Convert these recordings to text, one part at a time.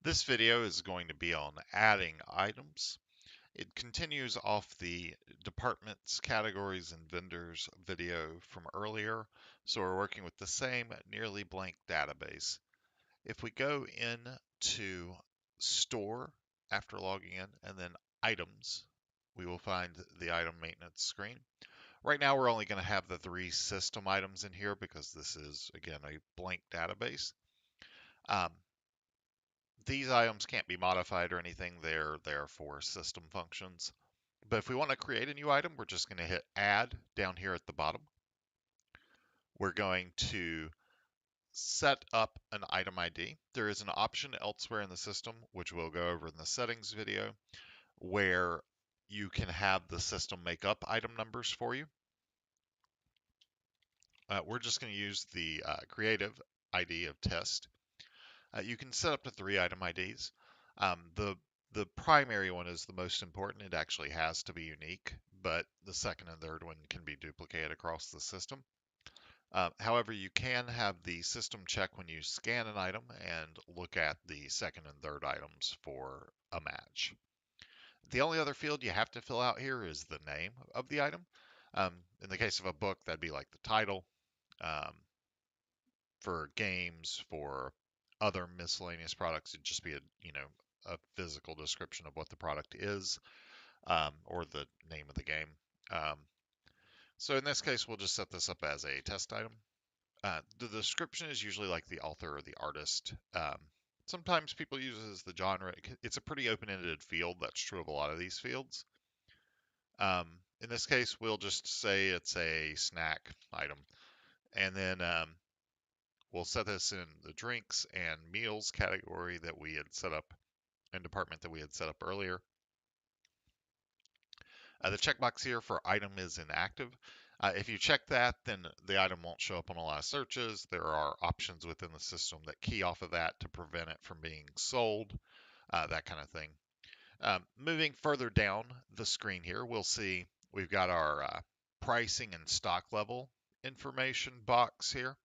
This video is going to be on adding items. It continues off the departments, categories, and vendors video from earlier, so we're working with the same nearly blank database. If we go into Store after logging in and then Items, we will find the item maintenance screen. Right now we're only going to have the 3 system items in here because this is, again, a blank database. Um, These items can't be modified or anything. They're there for system functions. But if we want to create a new item, we're just going to hit add down here at the bottom. We're going to set up an item ID. There is an option elsewhere in the system, which we'll go over in the settings video, where you can have the system make up item numbers for you. We're just going to use the creative ID of test. You can set up to 3 item IDs. The primary one is the most important. It actually has to be unique, but the second and third one can be duplicated across the system. However, you can have the system check when you scan an item and look at the second and third items for a match. The only other field you have to fill out here is the name of the item. In the case of a book, that'd be like the title. Um, for games, for other miscellaneous products, it'd just be a physical description of what the product is, or the name of the game. Um, so in this case, we'll just set this up as a test item. The description is usually like the author or the artist. Sometimes people use it as the genre. It's a pretty open-ended field. That's true of a lot of these fields. In this case, we'll just say it's a snack item. And then we'll set this in the drinks and meals category that we had set up and department that we had set up earlier. The checkbox here for item is inactive. If you check that, then the item won't show up on a lot of searches. There are options within the system that key off of that to prevent it from being sold, that kind of thing. Moving further down the screen here, we'll see we've got our pricing and stock level information box here.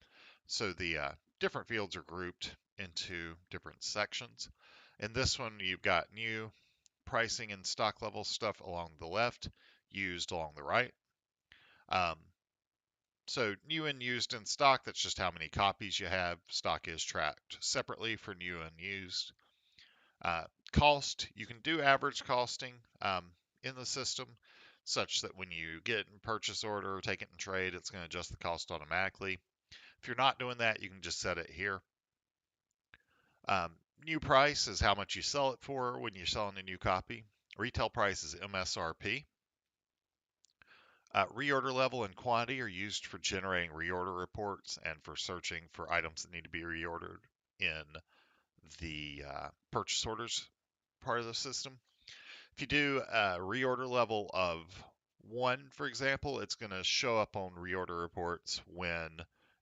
So the different fields are grouped into different sections. In this one, you've got new, pricing and stock level stuff along the left, used along the right. So new and used in stock, that's just how many copies you have. Stock is tracked separately for new and used. Cost, you can do average costing in the system such that when you get in purchase order, take it in trade, it's going to adjust the cost automatically. If you're not doing that, you can just set it here. New price is how much you sell it for when you're selling a new copy. Retail price is MSRP. Reorder level and quantity are used for generating reorder reports and for searching for items that need to be reordered in the purchase orders part of the system. If you do a reorder level of 1, for example, it's going to show up on reorder reports when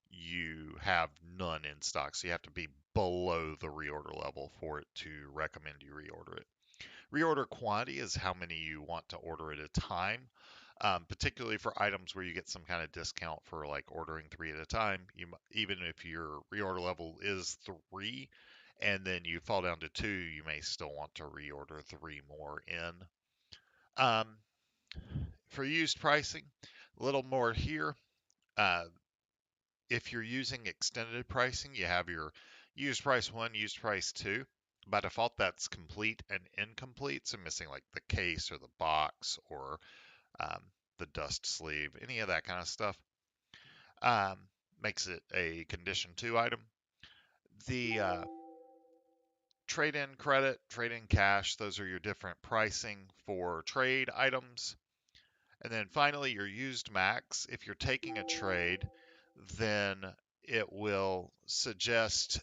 you have none in stock. So you have to be below the reorder level for it to recommend you reorder it. Reorder quantity is how many you want to order at a time, particularly for items where you get some kind of discount for like ordering 3 at a time. Even if your reorder level is 3 and then you fall down to 2, you may still want to reorder 3 more in. For used pricing, a little more here. If you're using extended pricing, you have your used price 1, used price 2. By default, that's complete and incomplete, so missing like the case or the box or the dust sleeve, any of that kind of stuff. Makes it a condition 2 item. The trade-in credit, trade-in cash, those are your different pricing for trade items. And then finally, your used max. If you're taking a trade, then it will suggest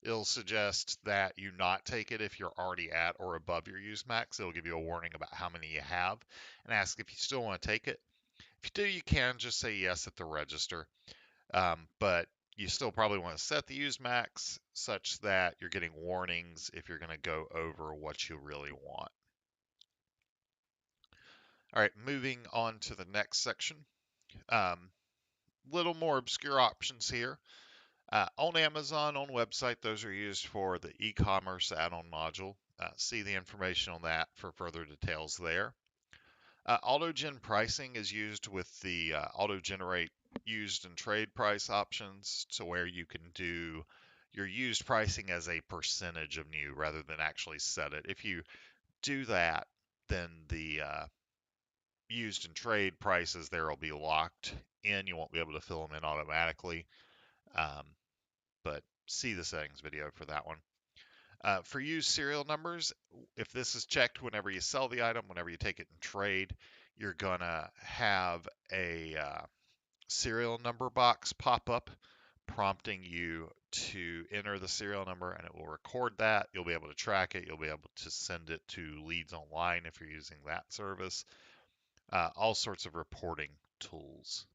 it'll suggest that you not take it if you're already at or above your used max. It'll give you a warning about how many you have and ask if you still want to take it. If you do, you can just say yes at the register. But you still probably want to set the used max such that you're getting warnings if you're going to go over what you really want. All right, moving on to the next section. Little more obscure options here. On Amazon, on website, those are used for the e-commerce add-on module. See the information on that for further details there. Auto-gen pricing is used with the auto-generate used and trade price options, to where you can do your used pricing as a percentage of new rather than actually set it. If you do that, then the used and trade prices there will be locked in. You won't be able to fill them in automatically. Um, but see the settings video for that one. For used serial numbers, if this is checked whenever you sell the item, whenever you take it in trade, you're gonna have a serial number box pop up prompting you to enter the serial number, and it will record that. You'll be able to track it. You'll be able to send it to Leads Online if you're using that service. All sorts of reporting tools.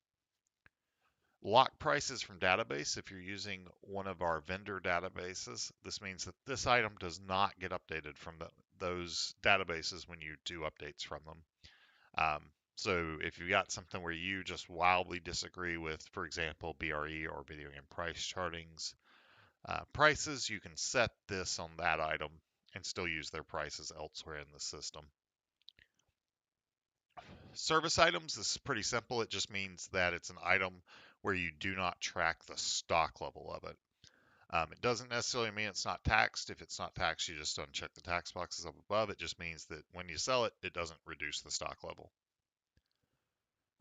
Lock prices from database. If you're using one of our vendor databases, this means that this item does not get updated from those databases when you do updates from them. So if you've got something where you just wildly disagree with, for example, BRE or video game price chartings prices, you can set this on that item and still use their prices elsewhere in the system. Service items, this is pretty simple. It just means that it's an item where you do not track the stock level of it. It doesn't necessarily mean it's not taxed. If it's not taxed, you just uncheck the tax boxes up above. It just means that when you sell it, it doesn't reduce the stock level.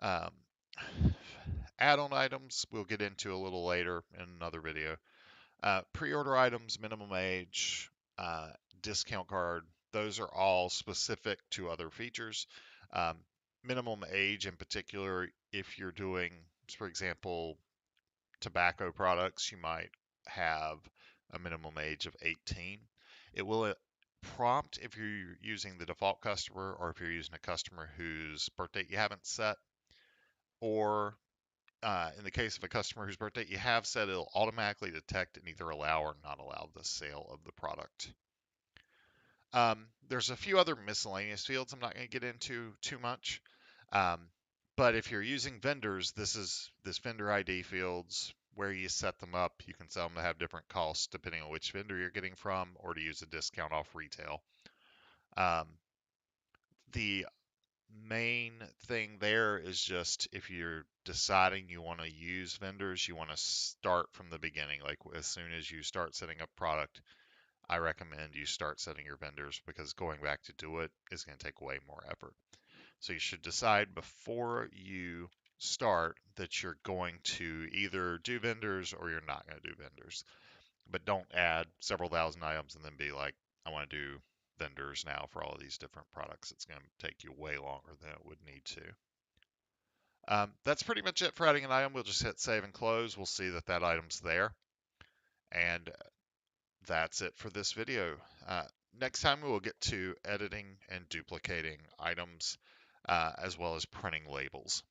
Um, Add-on items we'll get into a little later in another video. Pre-order items, minimum age, discount card, those are all specific to other features. Um, Minimum age in particular, if you're doing, for example, tobacco products, you might have a minimum age of 18. It will prompt if you're using the default customer, or if you're using a customer whose birth date you haven't set, or in the case of a customer whose birth date you have set, it'll automatically detect and either allow or not allow the sale of the product. There's a few other miscellaneous fields I'm not going to get into too much. Um, but if you're using vendors, this vendor ID fields where you set them up. You can set them to have different costs depending on which vendor you're getting from, or to use a discount off retail. Um, the main thing there is just if you're deciding you want to use vendors, you want to start from the beginning. Like as soon as you start setting up product, I recommend you start setting your vendors, because going back to do it is going to take way more effort. So you should decide before you start that you're going to either do vendors or you're not going to do vendors. But don't add several thousand items and then be like, I want to do vendors now for all of these different products. It's going to take you way longer than it would need to. That's pretty much it for adding an item. We'll just hit save and close. We'll see that that item's there. And that's it for this video. Next time we will get to editing and duplicating items, as well as printing labels.